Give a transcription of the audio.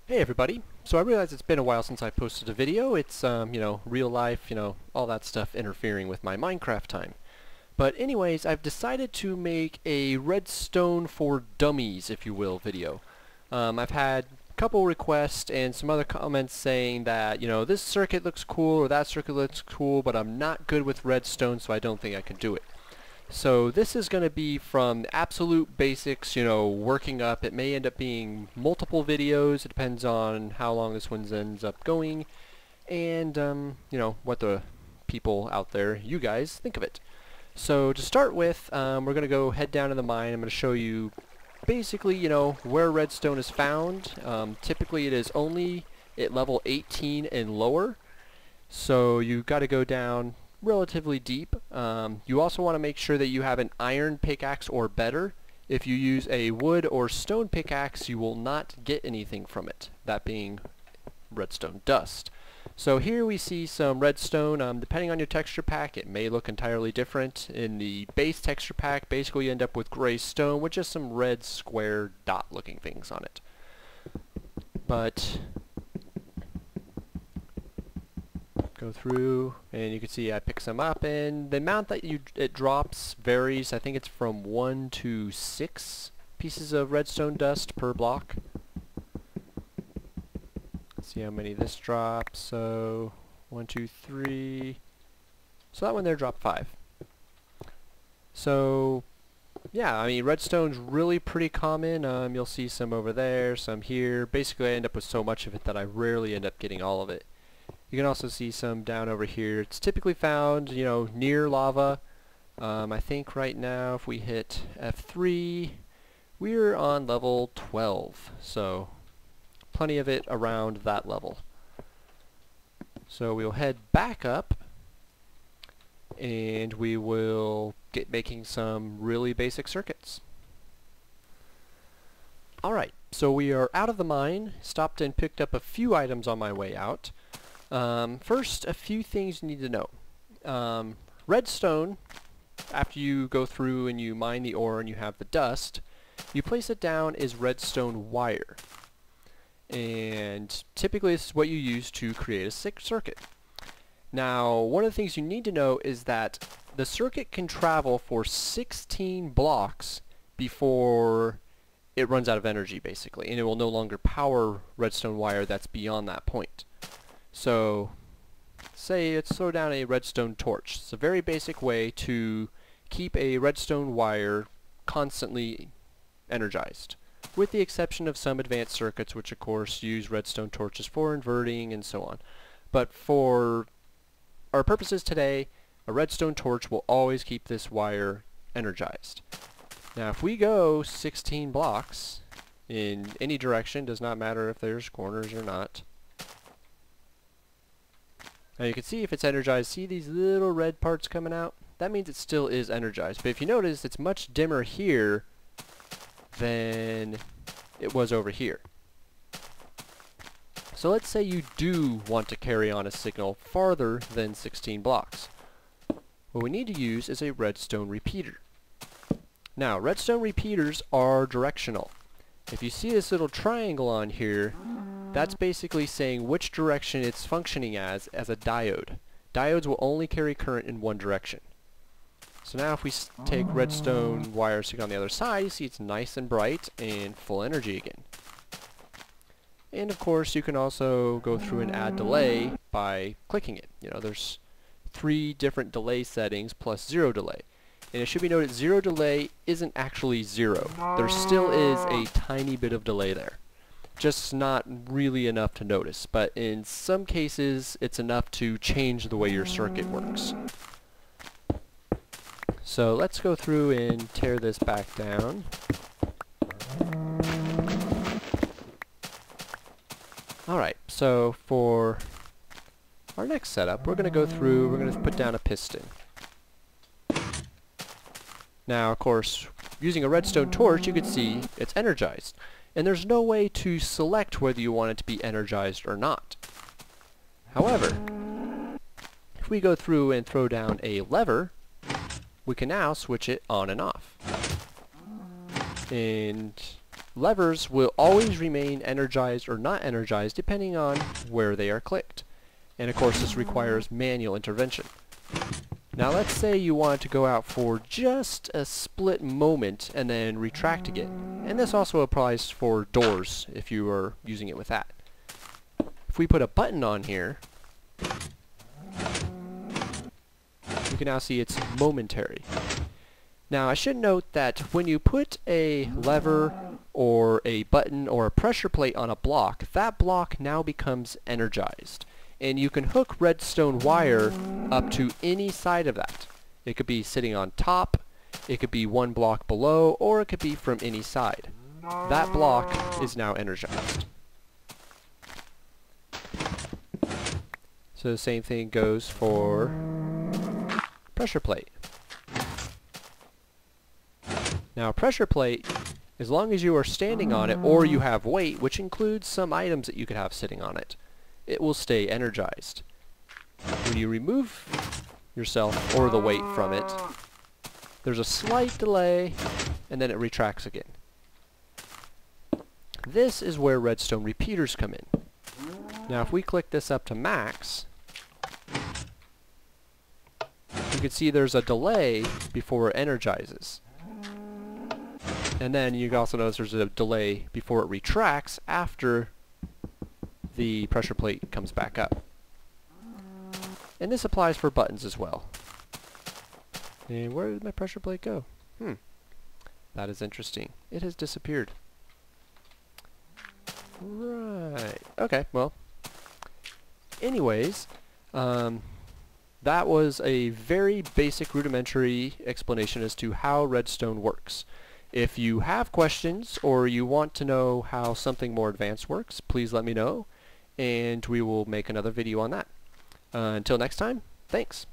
Hey everybody. So I realize it's been a while since I posted a video. It's, real life, all that stuff interfering with my Minecraft time. But anyways, I've decided to make a Redstone for Dummies, if you will, video. I've had a couple requests and some other comments saying that, this circuit looks cool or that circuit looks cool, but I'm not good with Redstone, so I don't think I can do it. So this is going to be from absolute basics, working up. It may end up being multiple videos. It depends on how long this one ends up going and, what the people out there, you guys, think of it. So to start with, we're going to go head down to the mine. I'm going to show you basically, where redstone is found. Typically it is only at level 18 and lower. So you've got to go down relatively deep. You also want to make sure that you have an iron pickaxe or better. If you use a wood or stone pickaxe, you will not get anything from it, that being redstone dust. So here we see some redstone. Depending on your texture pack, it may look entirely different. In the base texture pack, basically you end up with gray stone with just some red square dot looking things on it. But go through and you can see I pick some up, and the amount that it drops varies. I think it's from 1 to 6 pieces of redstone dust per block. Let's see how many this drops. So 1, 2, 3. So that one there dropped 5. So yeah, I mean redstone's really pretty common. You'll see some over there, some here. Basically I end up with so much of it that I rarely end up getting all of it. You can also see some down over here. It's typically found, near lava. I think right now if we hit F3, we're on level 12. So plenty of it around that level. So we'll head back up and we will get making some really basic circuits. Alright, so we are out of the mine. Stopped and picked up a few items on my way out. First, a few things you need to know. Redstone, after you go through and you mine the ore and you have the dust, you place it down as redstone wire. And typically this is what you use to create a circuit. Now, one of the things you need to know is that the circuit can travel for 16 blocks before it runs out of energy, basically, and it will no longer power redstone wire that's beyond that point. So, say let's throw down a redstone torch. It's a very basic way to keep a redstone wire constantly energized, with the exception of some advanced circuits which of course use redstone torches for inverting and so on. But for our purposes today, a redstone torch will always keep this wire energized. Now if we go 16 blocks in any direction, does not matter if there's corners or not. Now you can see if it's energized, see these little red parts coming out? That means it still is energized. But if you notice, it's much dimmer here than it was over here. So let's say you do want to carry on a signal farther than 16 blocks. What we need to use is a redstone repeater. Now, redstone repeaters are directional. If you see this little triangle on here, that's basically saying which direction it's functioning as a diode. Diodes will only carry current in one direction. So now if we take redstone wire, stick on the other side, you see it's nice and bright and full energy again. And of course you can also go through and add delay by clicking it. There's 3 different delay settings plus 0 delay. And it should be noted 0 delay isn't actually 0. There still is a tiny bit of delay there. Just not really enough to notice, but in some cases it's enough to change the way your circuit works. So let's go through and tear this back down. Alright, so for our next setup, we're going to go through, we're going to put down a piston. Now, of course, using a redstone torch, you can see it's energized. And there's no way to select whether you want it to be energized or not. However, if we go through and throw down a lever, we can now switch it on and off. And Levers will always remain energized or not energized depending on where they are clicked. And of course this requires manual intervention. Now let's say you want to go out for just a split moment and then retract again. And this also applies for doors if you are using it with that. If we put a button on here, you can now see it's momentary. Now I should note that when you put a lever or a button or a pressure plate on a block, that block now becomes energized. And you can hook redstone wire up to any side of that. It could be sitting on top, it could be one block below, or it could be from any side. That block is now energized. So the same thing goes for pressure plate. Now a pressure plate, as long as you are standing on it or you have weight, which includes some items that you could have sitting on it, it will stay energized. When you remove yourself or the weight from it, there's a slight delay and then it retracts again. This is where redstone repeaters come in. Now if we click this up to max, you can see there's a delay before it energizes. And then you can also notice there's a delay before it retracts after the pressure plate comes back up. And this applies for buttons as well. And where did my pressure plate go? That is interesting. It has disappeared. Right. Okay, well. Anyways, that was a very basic rudimentary explanation as to how redstone works. If you have questions or you want to know how something more advanced works, please let me know, and we will make another video on that. Until next time, thanks.